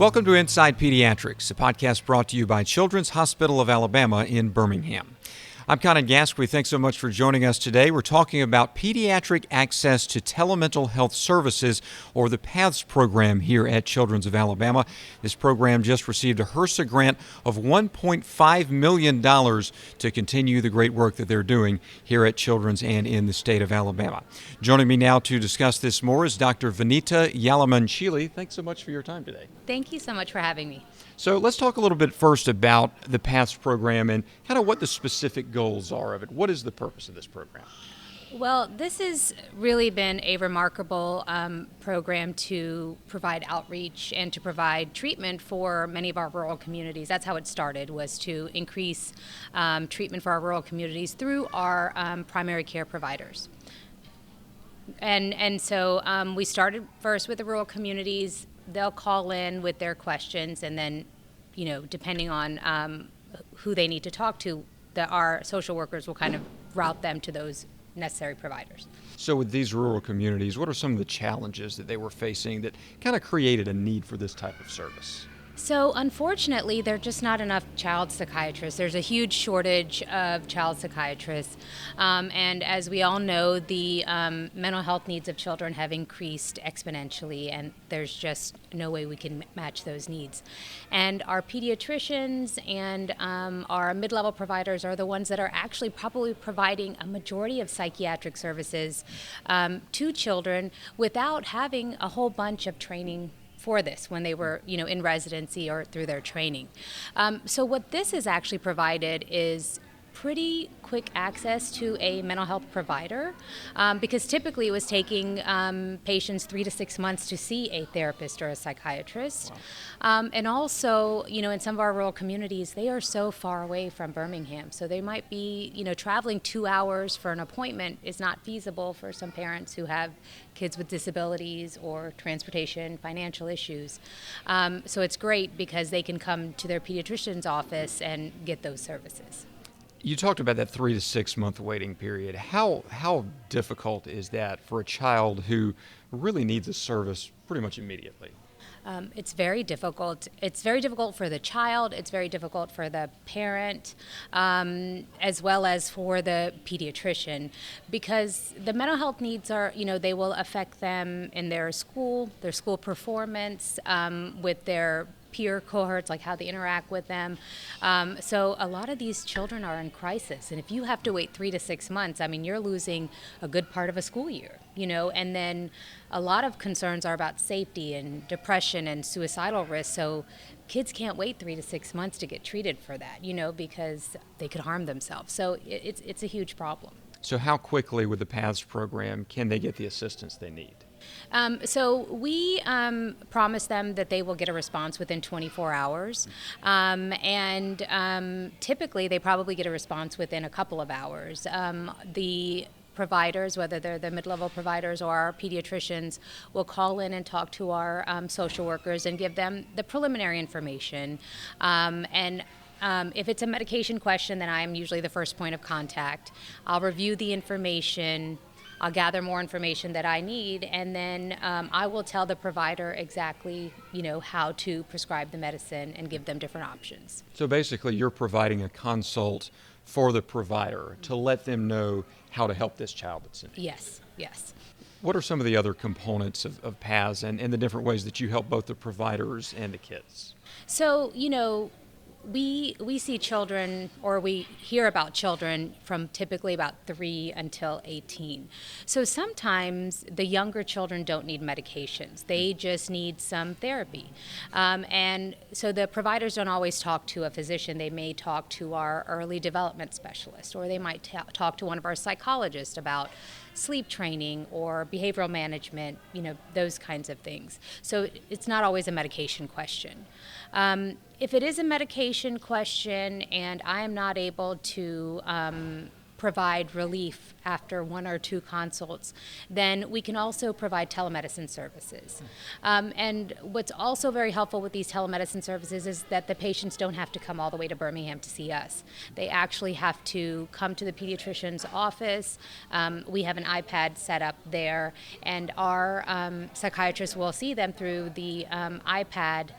Welcome to Inside Pediatrics, a podcast brought to you by Children's Hospital of Alabama in Birmingham. I'm Conan Gasquet. Thanks so much for joining us today. We're talking about pediatric access to telemental health services, or the PATHS program here at Children's of Alabama. This program just received a HRSA grant of $1.5 million to continue the great work that they're doing here at Children's and in the state of Alabama. Joining me now to discuss this more is Dr. Vanita Yalamanchili. Thanks so much for your time today. Thank you so much for having me. So let's talk a little bit first about the PATHS program and kind of what the specific goals are of it. What is the purpose of this program? Well, this has really been a remarkable program to provide outreach and to provide treatment for many of our rural communities. That's how it started, was to increase treatment for our rural communities through our primary care providers. And so we started first with the rural communities. They'll call in with their questions, and then, depending on who they need to talk to, our social workers will kind of route them to those necessary providers. So with these rural communities, what are some of the challenges that they were facing that kind of created a need for this type of service? So unfortunately, there are just not enough child psychiatrists. There's a huge shortage of child psychiatrists. And as we all know, the mental health needs of children have increased exponentially, and there's just no way we can match those needs. And our pediatricians and our mid-level providers are the ones that are actually probably providing a majority of psychiatric services to children without having a whole bunch of training for this when they were, in residency or through their training. So what this has actually provided is pretty quick access to a mental health provider, because typically it was taking patients 3 to 6 months to see a therapist or a psychiatrist. Wow. And also, in some of our rural communities, they are so far away from Birmingham. So they might be, traveling 2 hours for an appointment is not feasible for some parents who have kids with disabilities or transportation, financial issues. So it's great because they can come to their pediatrician's office and get those services. You talked about that 3 to 6 month waiting period. How difficult is that for a child who really needs a service pretty much immediately? It's very difficult. It's very difficult for the child. It's very difficult for the parent, as well as for the pediatrician, because the mental health needs are, they will affect them in their school performance, with their peer cohorts, like how they interact with them. So a lot of these children are in crisis. And if you have to wait 3 to 6 months, you're losing a good part of a school year, and then a lot of concerns are about safety and depression and suicidal risk. So kids can't wait 3 to 6 months to get treated for that, because they could harm themselves. So it's a huge problem. So how quickly with the PATHS program can they get the assistance they need? So we promise them that they will get a response within 24 hours. And typically they probably get a response within a couple of hours. The providers, whether they're the mid-level providers or our pediatricians, will call in and talk to our social workers and give them the preliminary information. If it's a medication question, then I'm usually the first point of contact. I'll review the information. I'll gather more information that I need, and then I will tell the provider exactly, how to prescribe the medicine and give them different options. So basically, you're providing a consult for the provider to let them know how to help this child that's in need. Yes. What are some of the other components of PATHS and the different ways that you help both the providers and the kids? So, we see children, or we hear about children from typically about 3 until 18. So sometimes the younger children don't need medications. They just need some therapy. And so the providers don't always talk to a physician. They may talk to our early development specialist, or they might talk to one of our psychologists about sleep training or behavioral management, those kinds of things. So it's not always a medication question. If it is a medication question and I am not able to provide relief after 1 or 2 consults, then we can also provide telemedicine services. And what's also very helpful with these telemedicine services is that the patients don't have to come all the way to Birmingham to see us. They actually have to come to the pediatrician's office. We have an iPad set up there, and our psychiatrist will see them through the iPad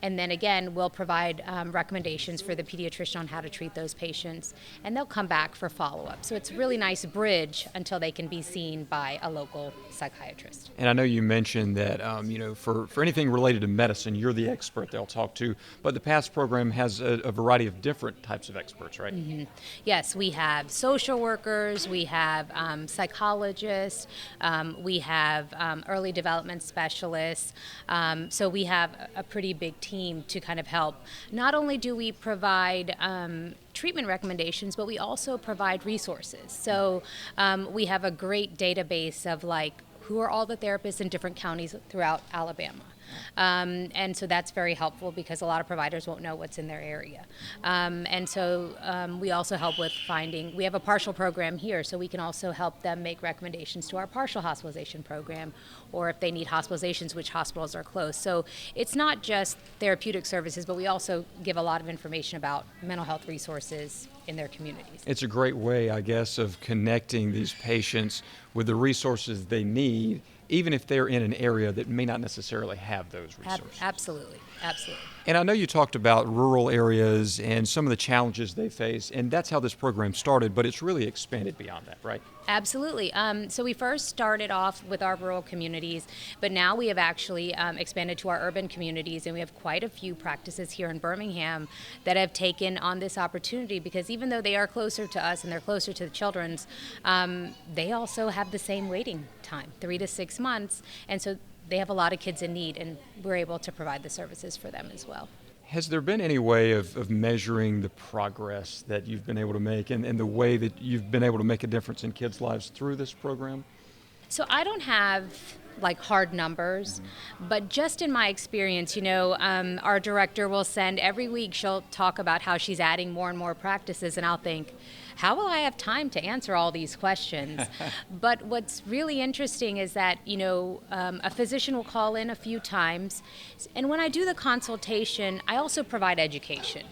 And then again, we'll provide recommendations for the pediatrician on how to treat those patients, and they'll come back for follow-up. So it's a really nice bridge until they can be seen by a local psychiatrist. And I know you mentioned that, for anything related to medicine, you're the expert they'll talk to, but the PATS program has a variety of different types of experts, right? Mm-hmm. Yes, we have social workers, we have psychologists, we have early development specialists. So we have a pretty big team to kind of help. Not only do we provide treatment recommendations, but we also provide resources. So we have a great database of who are all the therapists in different counties throughout Alabama. And so that's very helpful because a lot of providers won't know what's in their area. And so we also help with we have a partial program here, so we can also help them make recommendations to our partial hospitalization program, or if they need hospitalizations, which hospitals are close. So it's not just therapeutic services, but we also give a lot of information about mental health resources in their communities. It's a great way, I guess, of connecting these patients with the resources they need, even if they're in an area that may not necessarily have those resources. Absolutely. And I know you talked about rural areas and some of the challenges they face, and that's how this program started, but it's really expanded beyond that, right? Absolutely. So we first started off with our rural communities, but now we have actually expanded to our urban communities, and we have quite a few practices here in Birmingham that have taken on this opportunity, because even though they are closer to us and they're closer to the children's, they also have the same waiting time, 3 to 6 months, and so they have a lot of kids in need, and we're able to provide the services for them as well. Has there been any way of measuring the progress that you've been able to make and the way that you've been able to make a difference in kids' lives through this program? So I don't have hard numbers, but just in my experience, our director will send every week, she'll talk about how she's adding more and more practices, and I'll think, how will I have time to answer all these questions? But what's really interesting is that, a physician will call in a few times, and when I do the consultation, I also provide education.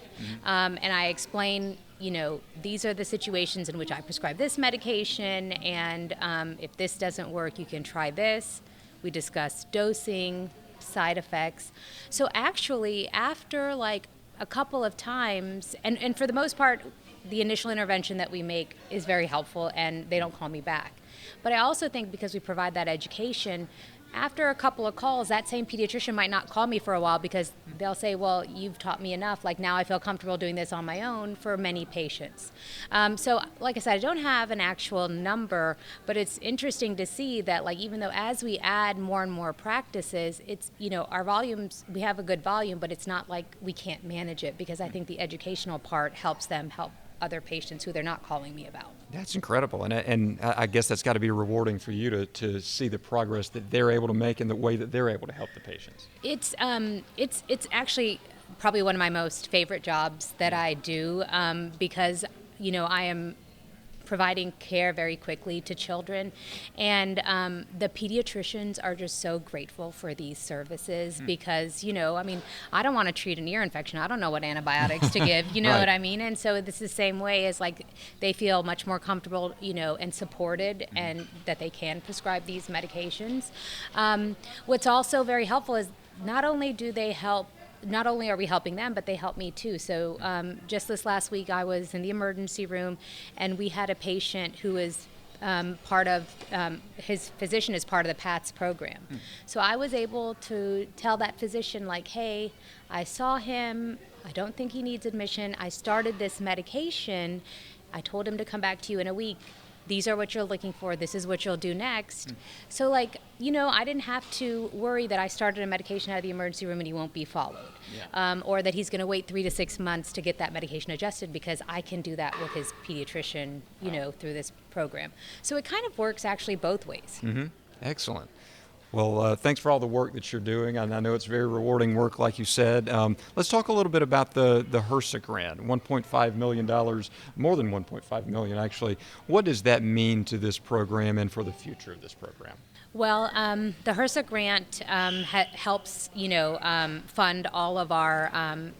And I explain, these are the situations in which I prescribe this medication, and if this doesn't work, you can try this. We discuss dosing, side effects. So actually, after a couple of times, and for the most part, the initial intervention that we make is very helpful, and they don't call me back. But I also think because we provide that education, after a couple of calls, that same pediatrician might not call me for a while because they'll say, well, you've taught me enough. Now I feel comfortable doing this on my own for many patients. So like I said, I don't have an actual number, but it's interesting to see that even though as we add more and more practices, it's, our volumes, we have a good volume, but it's not like we can't manage it, because I think the educational part helps them help other patients who they're not calling me about. That's incredible, and I guess that's got to be rewarding for you to see the progress that they're able to make and the way that they're able to help the patients. It's actually probably one of my most favorite jobs that I do, because I am providing care very quickly to children, and the pediatricians are just so grateful for these services because, I don't want to treat an ear infection. I don't know what antibiotics to give, you know Right. what I mean? And so this is the same way as they feel much more comfortable, and supported, and that they can prescribe these medications. What's also very helpful is not only are we helping them, but they help me too. So just this last week, I was in the emergency room, and we had a patient who is part of, his physician is part of the PATS program. So I was able to tell that physician, hey, I saw him. I don't think he needs admission. I started this medication. I told him to come back to you in a week. These are what you're looking for. This is what you'll do next. So, I didn't have to worry that I started a medication out of the emergency room and he won't be followed. Yeah. Or that he's going to wait 3 to 6 months to get that medication adjusted, because I can do that with his pediatrician, through this program. So it kind of works actually both ways. Mm-hmm. Excellent. Well, thanks for all the work that you're doing. And I know it's very rewarding work, like you said. Let's talk a little bit about the HRSA grant, $1.5 million, more than $1.5 million actually. What does that mean to this program and for the future of this program? Well, the HRSA grant helps, fund all of our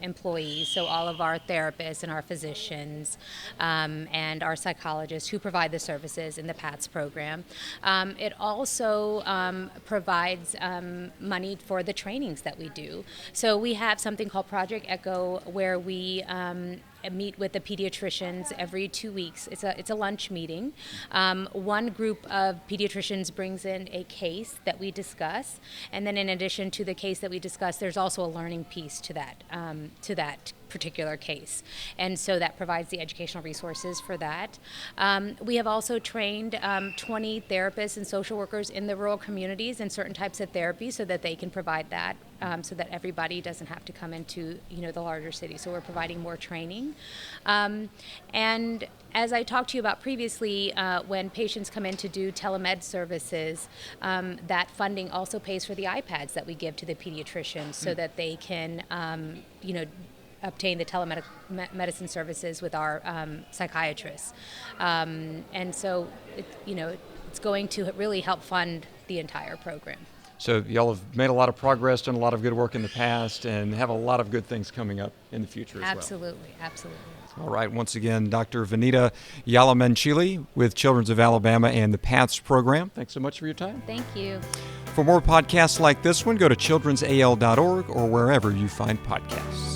employees, so all of our therapists and our physicians and our psychologists who provide the services in the PATS program. It also provides provides money for the trainings that we do. So we have something called Project Echo, where we meet with the pediatricians every 2 weeks. It's a lunch meeting. One group of pediatricians brings in a case that we discuss, and then in addition to the case that we discuss, there's also a learning piece to that particular case, and so that provides the educational resources for that. We have also trained 20 therapists and social workers in the rural communities in certain types of therapy, so that they can provide that, so that everybody doesn't have to come into the larger city. So we're providing more training, and as I talked to you about previously, when patients come in to do telemed services, that funding also pays for the iPads that we give to the pediatricians, so that they can obtain the telemedicine services with our psychiatrists. And so, it's going to really help fund the entire program. So y'all have made a lot of progress, done a lot of good work in the past, and have a lot of good things coming up in the future as Absolutely, well. Absolutely. All right, once again, Dr. Vanita Yalamenchili with Children's of Alabama and the PATHS program. Thanks so much for your time. Thank you. For more podcasts like this one, go to childrensal.org or wherever you find podcasts.